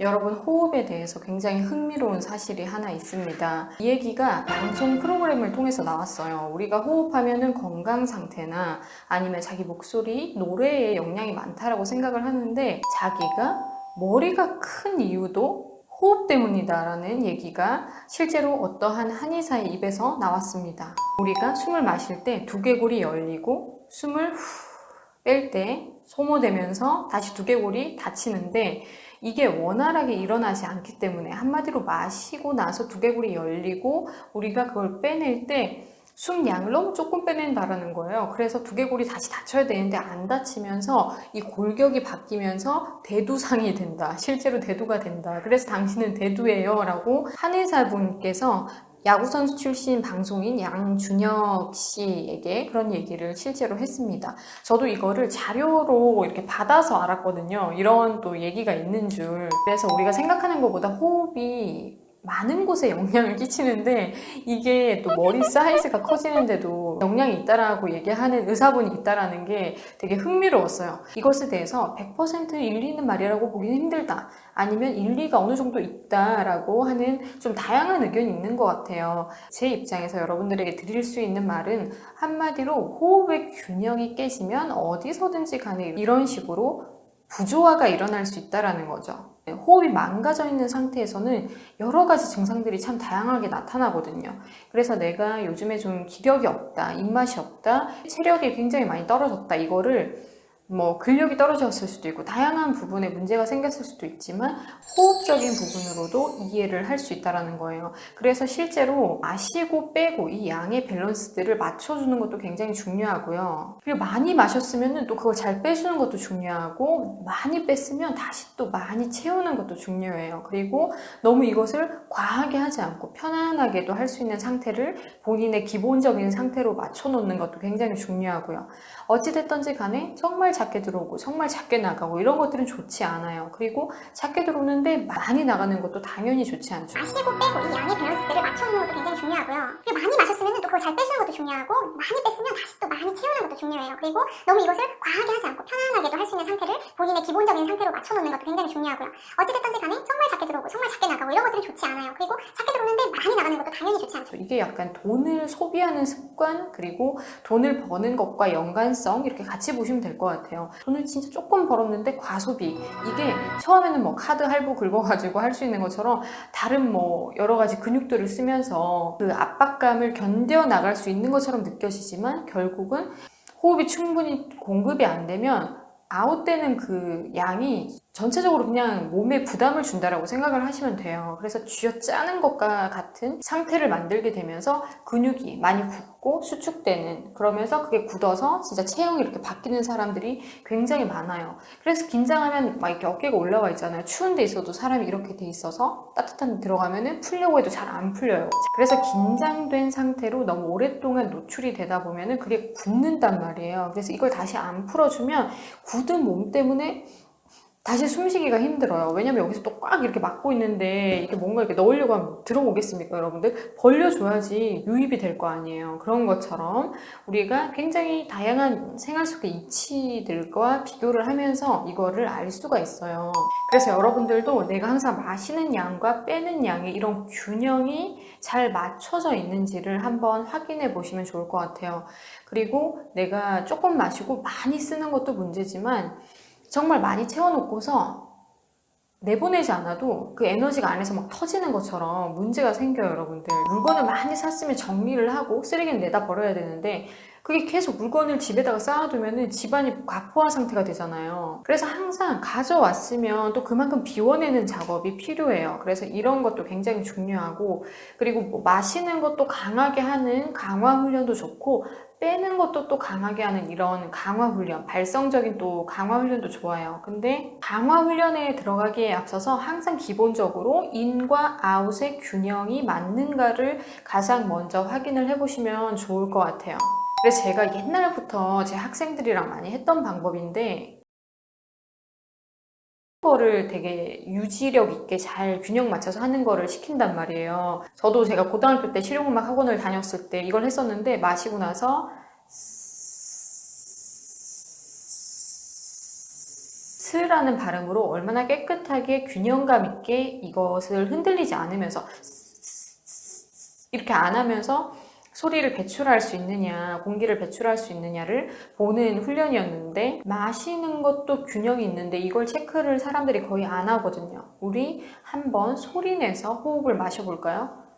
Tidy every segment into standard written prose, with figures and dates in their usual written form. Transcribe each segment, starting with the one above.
여러분, 호흡에 대해서 굉장히 흥미로운 사실이 하나 있습니다. 이 얘기가 방송 프로그램을 통해서 나왔어요. 우리가 호흡하면은 건강 상태나 아니면 자기 목소리, 노래에 영향이 많다라고 생각을 하는데 자기가 머리가 큰 이유도 호흡 때문이다라는 얘기가 실제로 어떠한 한의사의 입에서 나왔습니다. 우리가 숨을 마실 때 두개골이 열리고 숨을 뺄 때 소모되면서 다시 두개골이 닫히는데 이게 원활하게 일어나지 않기 때문에 한마디로 마시고 나서 두개골이 열리고 우리가 그걸 빼낼 때 숨량을 너무 조금 빼낸다라는 거예요. 그래서 두개골이 다시 닫혀야 되는데 안 닫히면서 이 골격이 바뀌면서 대두상이 된다. 실제로 대두가 된다. 그래서 당신은 대두예요 라고 한의사분께서 야구선수 출신 방송인 양준혁 씨에게 그런 얘기를 실제로 했습니다. 저도 이거를 자료로 이렇게 받아서 알았거든요. 이런 또 얘기가 있는 줄. 그래서 우리가 생각하는 것보다 호흡이 많은 곳에 영향을 끼치는데 이게 또 머리 사이즈가 커지는데도 영향이 있다라고 얘기하는 의사분이 있다라는 게 되게 흥미로웠어요. 이것에 대해서 100% 일리 있는 말이라고 보기는 힘들다. 아니면 일리가 어느 정도 있다라고 하는 좀 다양한 의견이 있는 것 같아요. 제 입장에서 여러분들에게 드릴 수 있는 말은 한마디로 호흡의 균형이 깨지면 어디서든지 간에 이런 식으로 부조화가 일어날 수 있다는 거죠. 호흡이 망가져 있는 상태에서는 여러 가지 증상들이 참 다양하게 나타나거든요. 그래서 내가 요즘에 좀 기력이 없다, 입맛이 없다, 체력이 굉장히 많이 떨어졌다, 이거를 근력이 떨어졌을 수도 있고 다양한 부분에 문제가 생겼을 수도 있지만 호흡적인 부분으로도 이해를 할 수 있다는 거예요. 그래서 실제로 마시고 빼고 이 양의 밸런스들을 맞춰주는 것도 굉장히 중요하고요. 그리고 많이 마셨으면 또 그걸 잘 빼주는 것도 중요하고 많이 뺐으면 다시 또 많이 채우는 것도 중요해요. 그리고 너무 이것을 과하게 하지 않고 편안하게도 할 수 있는 상태를 본인의 기본적인 상태로 맞춰놓는 것도 굉장히 중요하고요. 어찌됐든지 간에 정말 작게 들어오고 정말 작게 나가고 이런 것들은 좋지 않아요. 그리고 작게 들어오는데 많이 나가는 것도 당연히 좋지 않죠. 마시고 빼고 이 양의 밸런스들을 맞춰주는 것도 굉장히 중요하고요. 그리고 많이 마셨으면 또 그걸 잘 빼주는 것도 중요하고 많이 뺐으면 다시 또 많이 채우는 것도 중요해요. 그리고 너무 이것을 과하게 하지 않고 편안하게도 할 수 있는 상태를 본인의 기본적인 상태로 맞춰놓는 것도 굉장히 중요하고요. 어찌됐든지 간에 정말 작게 들어오고 정말 작게 나가고 이런 것들은 좋지 않아요. 그리고 작게 들어오는데 많이 나가는 것도 당연히 좋지 않죠. 이게 약간 돈을 소비하는 습관 그리고 돈을 버는 것과 연관성 이렇게 같이 보시면 될 것 같아요. 돈을 진짜 조금 벌었는데 과소비, 이게 처음에는 카드 할부 긁어가지고 할 수 있는 것처럼 다른 여러 가지 근육들을 쓰면서 그 압박감을 견뎌 나갈 수 있는 것처럼 느껴지지만 결국은 호흡이 충분히 공급이 안 되면 아웃되는 그 양이 전체적으로 그냥 몸에 부담을 준다라고 생각을 하시면 돼요. 그래서 쥐어짜는 것과 같은 상태를 만들게 되면서 근육이 많이 굳고 수축되는, 그러면서 그게 굳어서 진짜 체형이 이렇게 바뀌는 사람들이 굉장히 많아요. 그래서 긴장하면 막 이렇게 어깨가 올라와 있잖아요. 추운 데 있어도 사람이 이렇게 돼 있어서 따뜻한 데 들어가면은 풀려고 해도 잘 안 풀려요. 그래서 긴장된 상태로 너무 오랫동안 노출이 되다 보면은 그게 굳는단 말이에요. 그래서 이걸 다시 안 풀어주면 굳은 몸 때문에 다시 숨쉬기가 힘들어요. 왜냐면 여기서 또 꽉 이렇게 막고 있는데 이게 뭔가 이렇게 넣으려고 하면 들어오겠습니까, 여러분들? 벌려줘야지 유입이 될 거 아니에요. 그런 것처럼 우리가 굉장히 다양한 생활 속의 이치들과 비교를 하면서 이거를 알 수가 있어요. 그래서 여러분들도 내가 항상 마시는 양과 빼는 양의 이런 균형이 잘 맞춰져 있는지를 한번 확인해 보시면 좋을 것 같아요. 그리고 내가 조금 마시고 많이 쓰는 것도 문제지만 정말 많이 채워놓고서 내보내지 않아도 그 에너지가 안에서 막 터지는 것처럼 문제가 생겨요, 여러분들. 물건을 많이 샀으면 정리를 하고 쓰레기는 내다 버려야 되는데 그게 계속 물건을 집에다가 쌓아두면 집안이 과포화 상태가 되잖아요. 그래서 항상 가져왔으면 또 그만큼 비워내는 작업이 필요해요. 그래서 이런 것도 굉장히 중요하고, 그리고 마시는 것도 강하게 하는 강화 훈련도 좋고 빼는 것도 또 강하게 하는 이런 강화 훈련, 발성적인 또 강화 훈련도 좋아요. 근데 강화 훈련에 들어가기에 앞서서 항상 기본적으로 인과 아웃의 균형이 맞는가를 가장 먼저 확인을 해보시면 좋을 것 같아요. 그래서 제가 옛날부터 제 학생들이랑 많이 했던 방법인데, 거를 되게 유지력 있게 잘 균형 맞춰서 하는 거를 시킨단 말이에요. 저도 제가 고등학교 때 실용음악 학원을 다녔을 때 이걸 했었는데, 마시고 나서 스라는 발음으로 얼마나 깨끗하게 균형감 있게 이것을 흔들리지 않으면서 이렇게 안 하면서 소리를 배출할 수 있느냐, 공기를 배출할 수 있느냐를 보는 훈련이었는데, 마시는 것도 균형이 있는데 이걸 체크를 사람들이 거의 안 하거든요. 우리 한번 소리 내서 호흡을 마셔볼까요?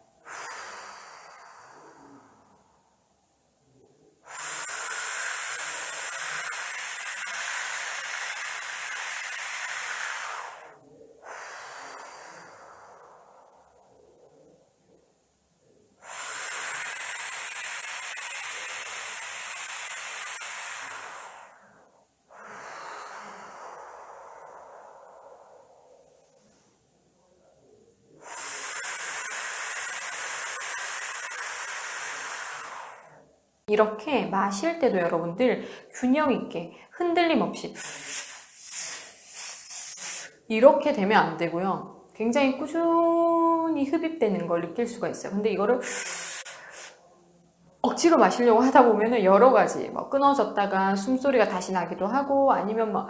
이렇게 마실 때도 여러분들 균형 있게 흔들림 없이 이렇게 되면 안 되고요. 굉장히 꾸준히 흡입되는 걸 느낄 수가 있어요. 근데 이거를 억지로 마시려고 하다 보면은 여러 가지 끊어졌다가 숨소리가 다시 나기도 하고 아니면 막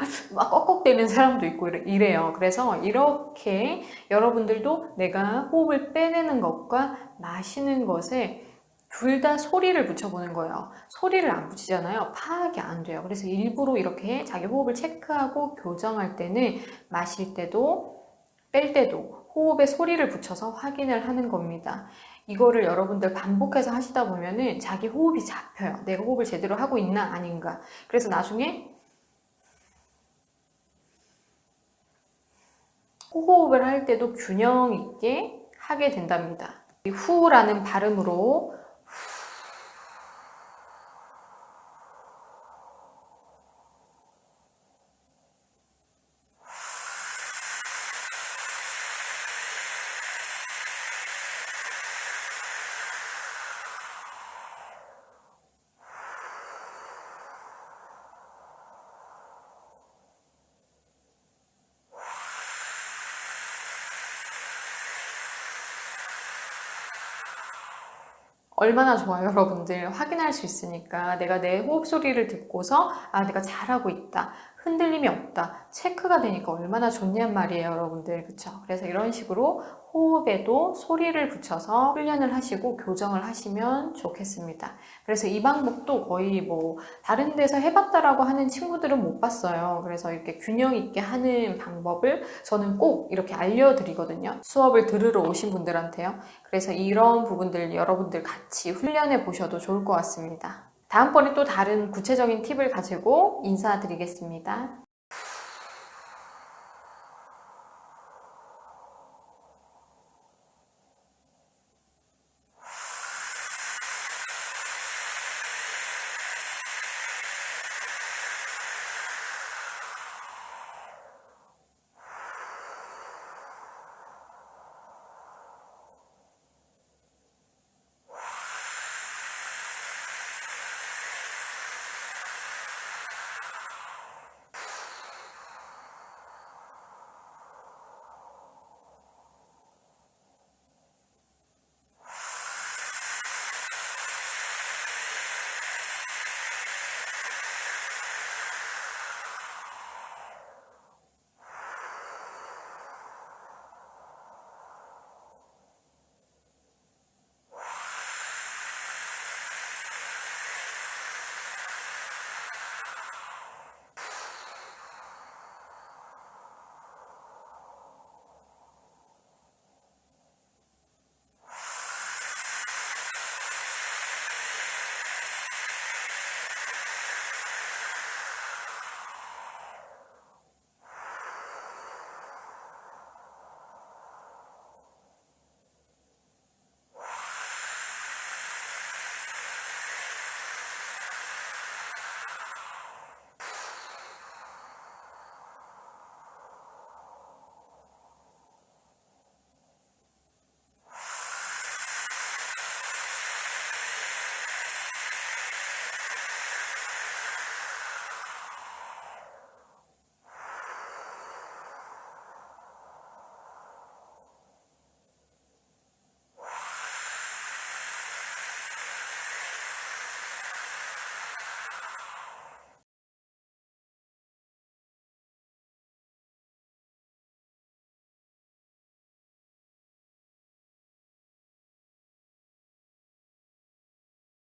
꺽꺽대는 사람도 있고 이래요. 그래서 이렇게 여러분들도 내가 호흡을 빼내는 것과 마시는 것에 둘 다 소리를 붙여보는 거예요. 소리를 안 붙이잖아요. 파악이 안 돼요. 그래서 일부러 이렇게 자기 호흡을 체크하고 교정할 때는 마실 때도 뺄 때도 호흡에 소리를 붙여서 확인을 하는 겁니다. 이거를 여러분들 반복해서 하시다 보면은 자기 호흡이 잡혀요. 내가 호흡을 제대로 하고 있나 아닌가. 그래서 나중에 호흡을 할 때도 균형 있게 하게 된답니다. 이 후라는 발음으로 얼마나 좋아요, 여러분들. 확인할 수 있으니까 내가 내 호흡 소리를 듣고서 내가 잘하고 있다, 흔들림이 없다, 체크가 되니까 얼마나 좋냔 말이에요, 여러분들. 그쵸? 그래서 이런 식으로 호흡에도 소리를 붙여서 훈련을 하시고 교정을 하시면 좋겠습니다. 그래서 이 방법도 거의 다른 데서 해봤다라고 하는 친구들은 못 봤어요. 그래서 이렇게 균형 있게 하는 방법을 저는 꼭 이렇게 알려드리거든요. 수업을 들으러 오신 분들한테요. 그래서 이런 부분들 여러분들 같이 훈련해 보셔도 좋을 것 같습니다. 다음번에 또 다른 구체적인 팁을 가지고 인사드리겠습니다.